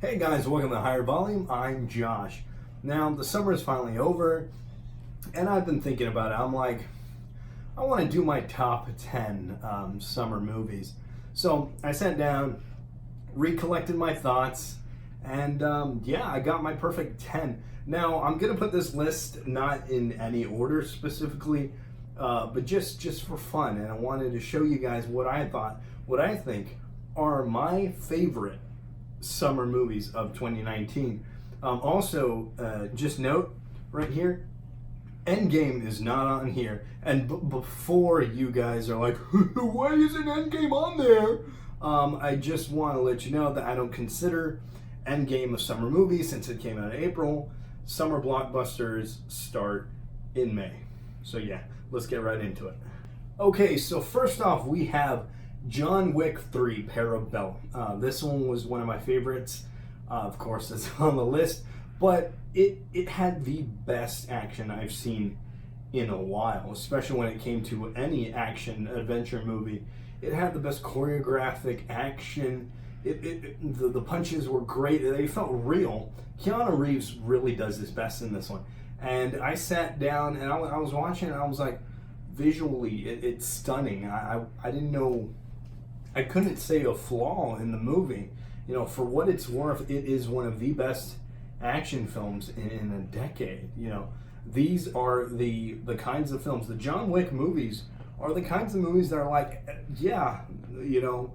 Hey guys, welcome to Higher Volume. I'm Josh. Now, the summer is finally over, and I've been thinking about it. I'm like, I want to do my top 10 summer movies. So I sat down, recollected my thoughts, and I got my perfect 10. Now, I'm going to put this list not in any order specifically, but just for fun. And I wanted to show you guys what I think are my favorite summer movies of 2019. Just note right here, Endgame is not on here. And before you guys are like, why isn't Endgame on there? I just want to let you know that I don't consider Endgame a summer movie since it came out in April. Summer blockbusters start in May. So yeah, let's get right into it. Okay, so first off, we have John Wick 3 Parabellum. This one was one of my favorites. Of course, it's on the list, but it had the best action I've seen in a while, especially when it came to any action adventure movie. It had the best choreographic action. The punches were great. They felt real. Keanu Reeves really does his best in this one. And I sat down and I was watching it and I was like, visually, it's stunning. I didn't know, I couldn't say a flaw in the movie. You know, for what it's worth, it is one of the best action films in a decade. You know, these are the kinds of films. The John Wick movies are the kinds of movies that are like, yeah, you know,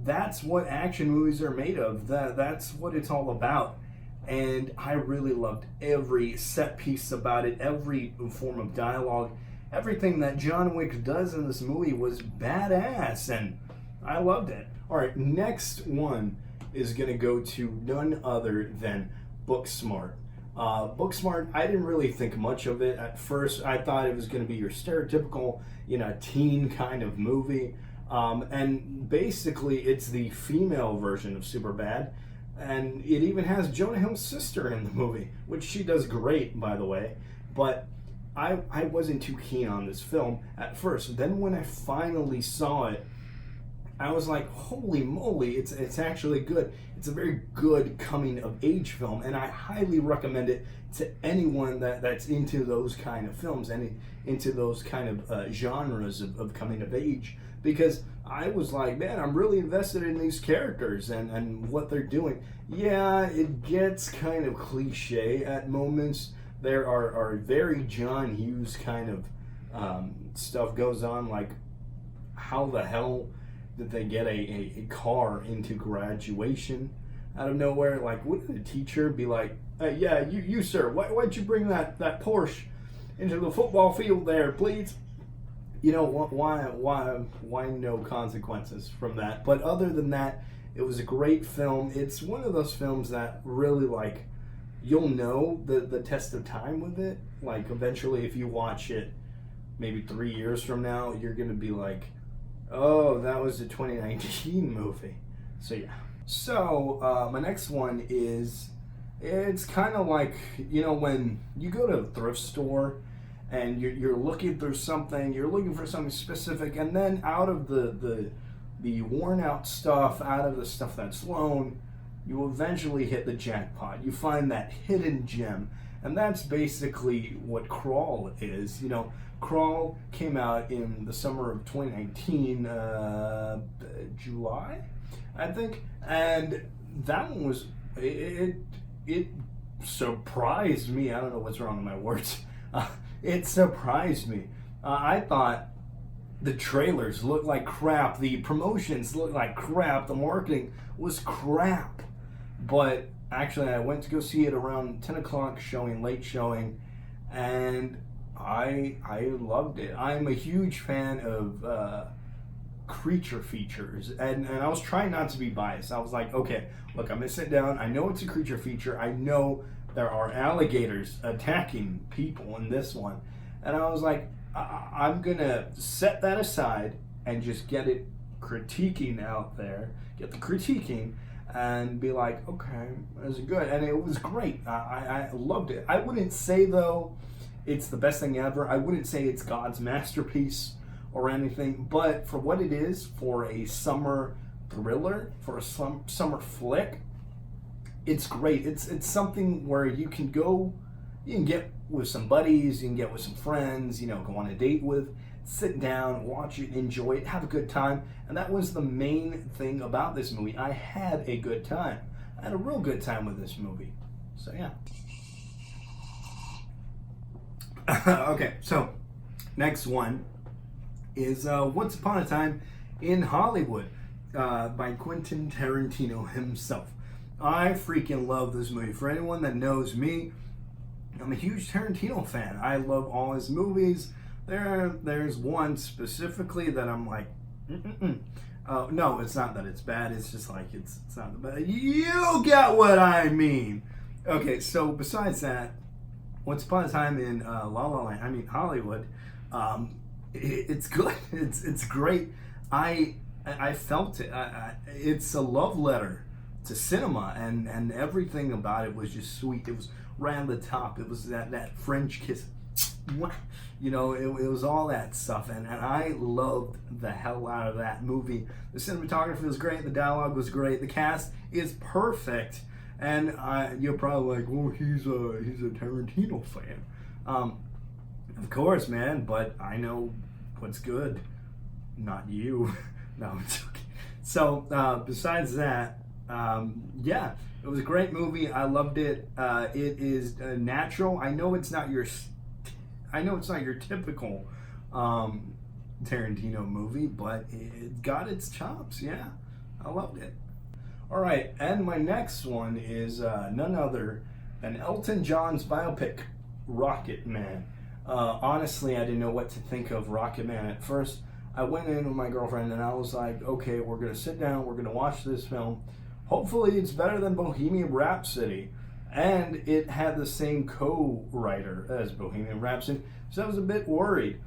that's what action movies are made of. That's what it's all about. And I really loved every set piece about it, every form of dialogue. Everything that John Wick does in this movie was badass, and I loved it. All right, next one is going to go to none other than Booksmart. Booksmart, I didn't really think much of it at first. I thought it was going to be your stereotypical, teen kind of movie. And basically, it's the female version of Superbad. And it even has Jonah Hill's sister in the movie, which she does great, by the way. But I wasn't too keen on this film at first. Then when I finally saw it, I was like, holy moly, it's actually good. It's a very good coming of age film, and I highly recommend it to anyone that's into those kind of films and into those kind of genres of coming of age, because I was like, man, I'm really invested in these characters and what they're doing. Yeah, it gets kind of cliche at moments. There are very John Hughes kind of stuff goes on, like how the hell did they get a car into graduation out of nowhere? Like, wouldn't a teacher be like, yeah, you sir, why'd you bring that Porsche into the football field there, please? You know, why no consequences from that? But other than that, it was a great film. It's one of those films that really, like, you'll know the test of time with it. Like, eventually, if you watch it maybe 3 years from now, you're going to be like, oh, that was a 2019 movie. So, yeah. So, my next one is, it's kind of like, when you go to a thrift store and you're looking through something, you're looking for something specific, and then out of the worn out stuff, out of the stuff that's loaned, you eventually hit the jackpot. You find that hidden gem. And that's basically what Crawl is. Crawl came out in the summer of 2019, July, I think. And that one was, it surprised me. I don't know what's wrong with my words. It surprised me. I thought the trailers looked like crap. The promotions looked like crap. The marketing was crap. But actually, I went to go see it around 10 o'clock showing, late showing, and I loved it. I'm a huge fan of creature features, and I was trying not to be biased. I was like, okay, look, I'm going to sit down. I know it's a creature feature. I know there are alligators attacking people in this one. And I was like, I'm going to set that aside and just get it critiquing out there, get the critiquing, and be like, okay, is it good? And it was great. I loved it. I wouldn't say, though, it's the best thing ever. I wouldn't say it's God's masterpiece or anything, but for what it is, for a summer thriller, for a summer flick, It's great. It's something where you can go, you can get with some buddies, you can get with some friends, go on a date with, sit down, watch it, enjoy it, have a good time. And that was the main thing about this movie. I had a good time. I had a real good time with this movie. So yeah. Okay, so next one is Once Upon a Time in Hollywood by Quentin Tarantino himself. I freaking love this movie. For anyone that knows me, I'm a huge Tarantino fan. I love all his movies. There's one specifically that I'm like, no, it's not that it's bad. It's just like it's not the bad. You get what I mean. Okay, so besides that, Once Upon a Time in La La Land, I mean Hollywood, it's good. It's great. I felt it. It's a love letter to cinema, and everything about it was just sweet. It was right on the top. It was that French kiss. It was all that stuff, and I loved the hell out of that movie. The cinematography was great. The dialogue was great. The cast is perfect. And you're probably like, well, he's a Tarantino fan. Of course, man, but I know what's good. Not you. No, it's okay. So, besides that, yeah, it was a great movie. I loved it. It is natural. I know it's not your typical Tarantino movie, but it got its chops. Yeah, I loved it. All right, and my next one is none other than Elton John's biopic, Rocket Man. Honestly, I didn't know what to think of Rocket Man at first. I went in with my girlfriend and I was like, okay, we're going to sit down, we're going to watch this film. Hopefully it's better than Bohemian Rhapsody. And it had the same co-writer as Bohemian Rhapsody, so I was a bit worried.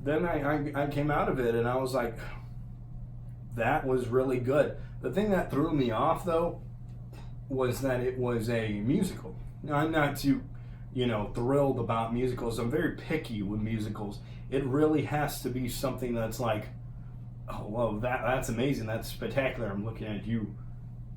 Then I came out of it and I was like, that was really good. The thing that threw me off, though, was that it was a musical. Now, I'm not too, thrilled about musicals. I'm very picky with musicals. It really has to be something that's like, oh, well, that's amazing. That's spectacular. I'm looking at you,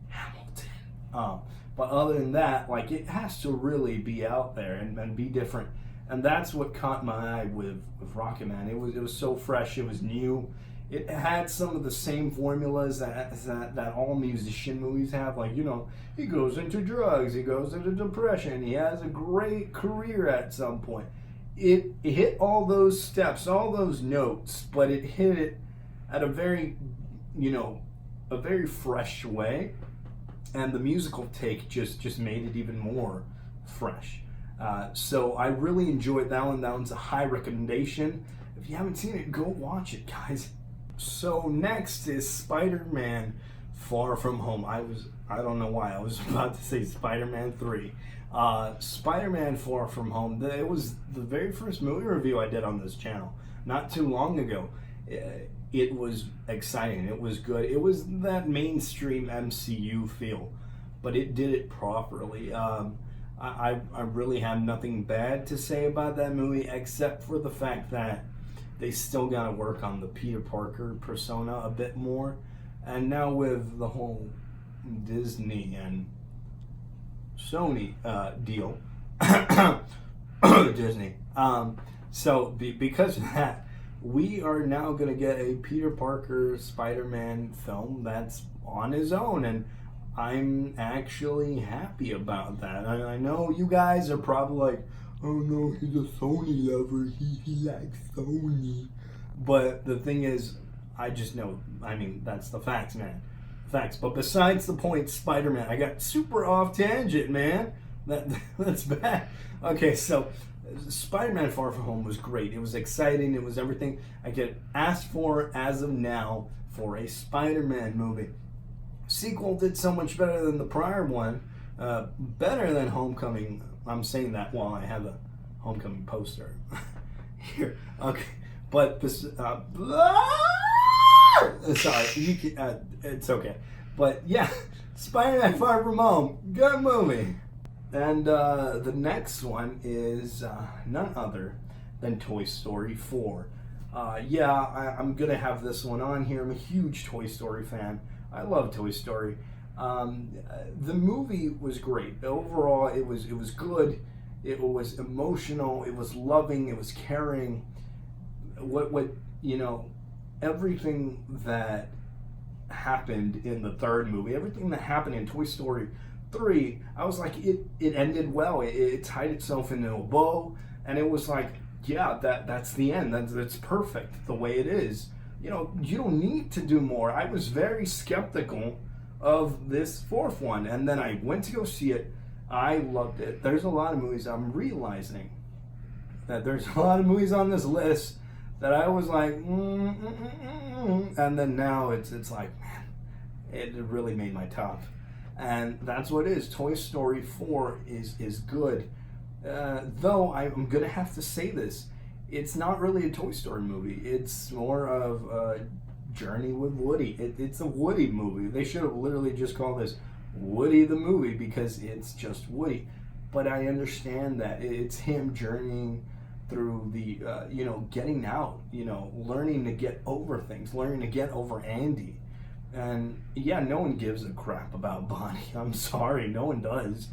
Hamilton. But other than that, like, it has to really be out there and be different. And that's what caught my eye with Rocket Man. It was so fresh. It was new. It had some of the same formulas that all musician movies have. Like, he goes into drugs, he goes into depression, he has a great career at some point. It hit all those steps, all those notes, but it hit it at a very fresh way. And the musical take just made it even more fresh. So I really enjoyed that one. That one's a high recommendation. If you haven't seen it, go watch it, guys. So next is Spider-Man Far From Home. I don't know why, I was about to say Spider-Man 3. Spider-Man Far From Home, it was the very first movie review I did on this channel, not too long ago. It was exciting, it was good. It was that mainstream MCU feel, but it did it properly. I really have nothing bad to say about that movie, except for the fact that they still got to work on the Peter Parker persona a bit more. And now with the whole Disney and Sony deal, Disney. So because of that, we are now going to get a Peter Parker Spider-Man film that's on his own. And I'm actually happy about that. I know you guys are probably like, oh no, he's a Sony lover, he likes Sony. But the thing is, I just know, that's the facts, man. Facts. But besides the point, Spider-Man, I got super off tangent, man. That's bad. Okay, so Spider-Man Far From Home was great. It was exciting, it was everything I could ask for as of now for a Spider-Man movie. Sequel did so much better than the prior one, better than Homecoming. I'm saying that while I have a Homecoming poster here. Okay, but sorry, it's okay. But yeah, Spider-Man Far From Home, good movie. And the next one is none other than Toy Story 4. I'm gonna have this one on here. I'm a huge Toy Story fan. I love Toy Story. The movie was great. Overall, it was good. It was emotional. It was loving. It was caring. What you know, everything that happened in the third movie, everything that happened in Toy Story 3, I was like, it ended well. It tied itself into a bow, and it was like, yeah, that's the end. That's perfect the way it is. You don't need to do more. I was very skeptical of this fourth one, and then I went to go see it. I loved it. There's a lot of movies. I'm realizing that there's a lot of movies on this list that I was like, and then now it's like, man, it really made my top, and that's what it is. Toy Story 4 is good, though I'm gonna have to say this. It's not really a Toy Story movie. It's more of a Journey with Woody. It's a Woody movie. They should have literally just called this Woody the movie because it's just Woody. But I understand that it's him journeying through the, getting out, learning to get over things, learning to get over Andy. And yeah, no one gives a crap about Bonnie. I'm sorry, no one does.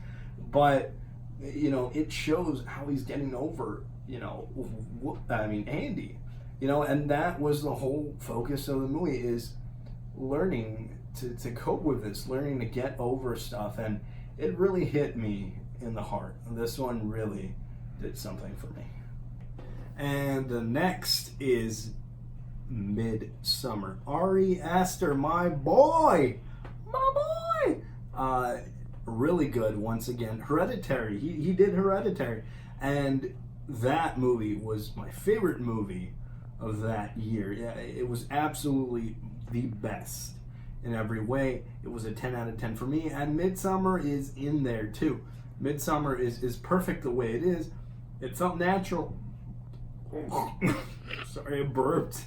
But, it shows how he's getting over, Andy. And that was the whole focus of the movie, is learning to cope with this, learning to get over stuff. And it really hit me in the heart. This one really did something for me. And the next is Midsommar. Ari Aster, my boy! Really good once again. Hereditary. He did Hereditary. And that movie was my favorite movie of that year. Yeah, it was absolutely the best in every way. It was a 10 out of 10 for me, and Midsommar is in there too. Midsommar is perfect the way it is. It felt natural. Sorry, I burped.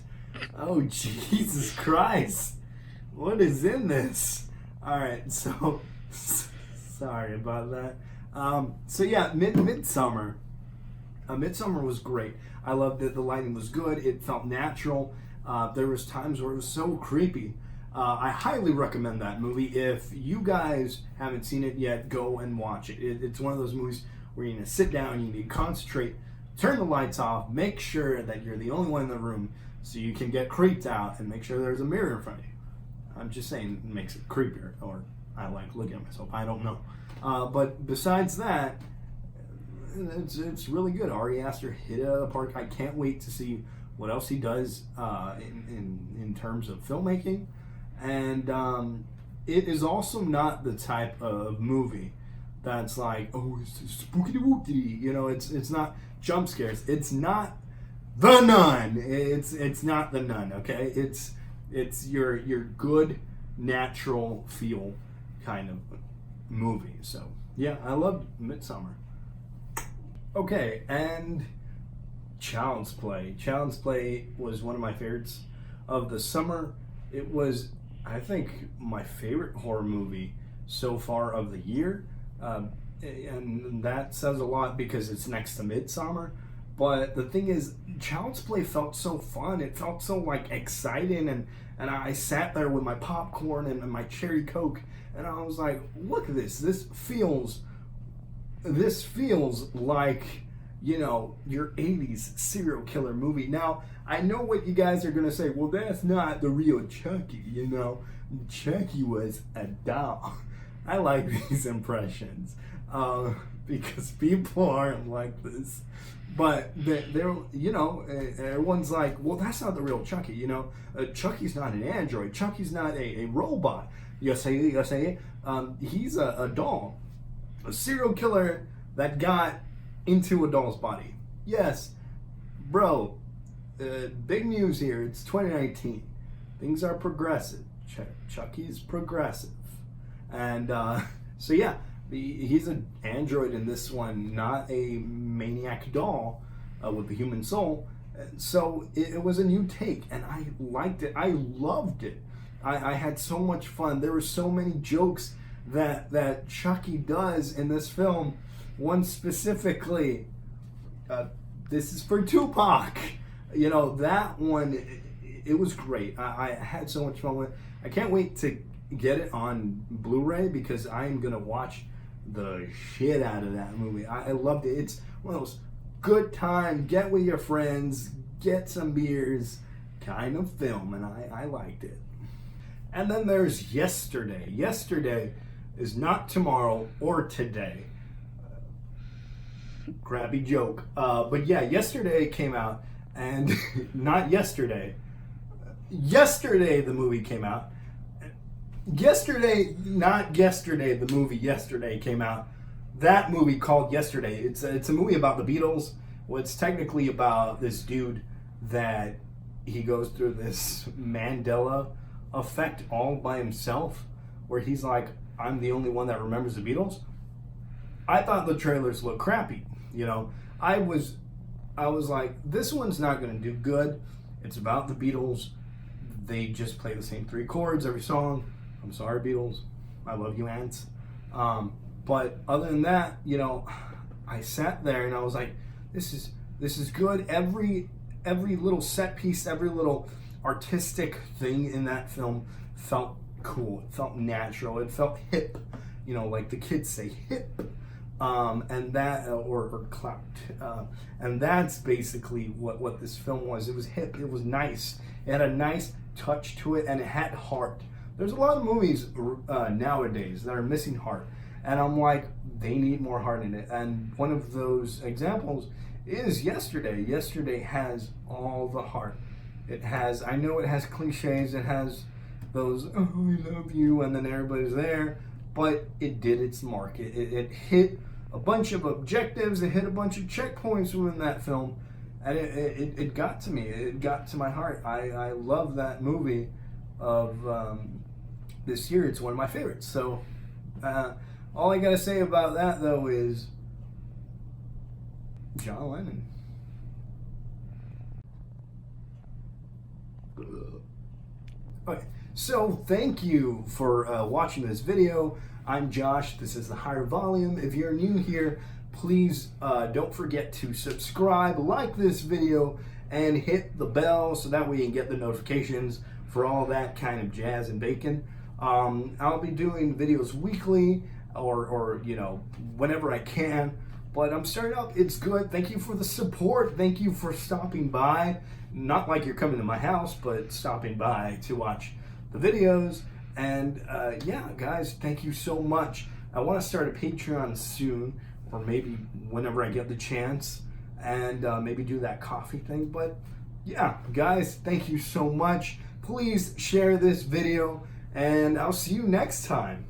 Oh, Jesus Christ. What is in this? Alright, so sorry about that. Midsommar. Midsommar was great. I loved it. The lighting was good. It felt natural. There was times where it was so creepy. I highly recommend that movie. If you guys haven't seen it yet, go and watch it. It's one of those movies where you need to sit down, you need to concentrate, turn the lights off, make sure that you're the only one in the room so you can get creeped out, and make sure there's a mirror in front of you. I'm just saying it makes it creepier, or I like looking at myself. I don't know. But besides that, it's really good. Ari Aster hit it out of the park. I can't wait to see what else he does in terms of filmmaking. And it is also not the type of movie that's like, oh, it's spooky wooky. It's not jump scares. It's not The Nun. It's not The Nun. Okay, it's your good natural feel kind of movie. So yeah, I loved Midsommar. Okay, and Child's Play. Child's Play was one of my favorites of the summer. It was, I think, my favorite horror movie so far of the year. And that says a lot because it's next to Midsommar. But the thing is, Child's Play felt so fun. It felt so exciting, and I sat there with my popcorn and my cherry Coke, and I was like, look at this. This feels like, your 80s serial killer movie. Now, I know what you guys are going to say. Well, that's not the real Chucky, Chucky was a doll. I like these impressions because people aren't like this. But they're everyone's like, well, that's not the real Chucky, Chucky's not an android. Chucky's not a robot. You say, he's a doll. A serial killer that got into a doll's body. Yes, bro, big news here. It's 2019. Things are progressive. Chucky's progressive. And so yeah, he's an android in this one, not a maniac doll with a human soul. So it was a new take, and I liked it. I loved it. I had so much fun. There were so many jokes that Chucky does in this film. One specifically, this is for Tupac. That one, it was great. I had so much fun with it. I can't wait to get it on Blu-ray because I am gonna watch the shit out of that movie. I loved it. It's one of those good time, get with your friends, get some beers kind of film, and I liked it. And then there's Yesterday. Yesterday is not tomorrow or today. Crappy joke. But yeah, Yesterday came out, and not yesterday. Yesterday the movie came out. Yesterday, not yesterday, the movie Yesterday came out. That movie called Yesterday. It's a movie about the Beatles. Well, it's technically about this dude that he goes through this Mandela effect all by himself, where he's like, I'm the only one that remembers the Beatles. I thought the trailers looked crappy. You know, I was like, this one's not going to do good. It's about the Beatles. They just play the same 3 chords every song. I'm sorry, Beatles. I love you, ants. But other than that, you know, I sat there and I was like, this is good. Every little set piece, every little artistic thing in that film felt cool. It felt natural. It felt hip. You know, like the kids say, hip. And that, or clout. And that's basically what this film was. It was hip. It was nice. It had a nice touch to it, and it had heart. There's a lot of movies nowadays that are missing heart, and I'm like, they need more heart in it. And one of those examples is Yesterday. Yesterday has all the heart. It has, I know it has cliches, it has those, oh, I love you, and then everybody's there, but it did its mark. It hit a bunch of objectives, it hit a bunch of checkpoints within that film, and it got to me. It got to my heart. I love that movie of this year. It's one of my favorites. So all I gotta say about that, though, is John Lennon. Okay, so thank you for watching this video. I'm Josh. This is The Higher Volume. If you're new here, please don't forget to subscribe, like this video, and hit the bell so that way you can get the notifications for all that kind of jazz and bacon. I'll be doing videos weekly or you know, whenever I can. But I'm starting up. It's good. Thank you for the support. Thank you for stopping by. Not like you're coming to my house, but stopping by to watch the videos. And yeah, guys, thank you so much. I want to start a Patreon soon, or maybe whenever I get the chance, and maybe do that coffee thing. But yeah, guys, thank you so much. Please share this video, and I'll see you next time.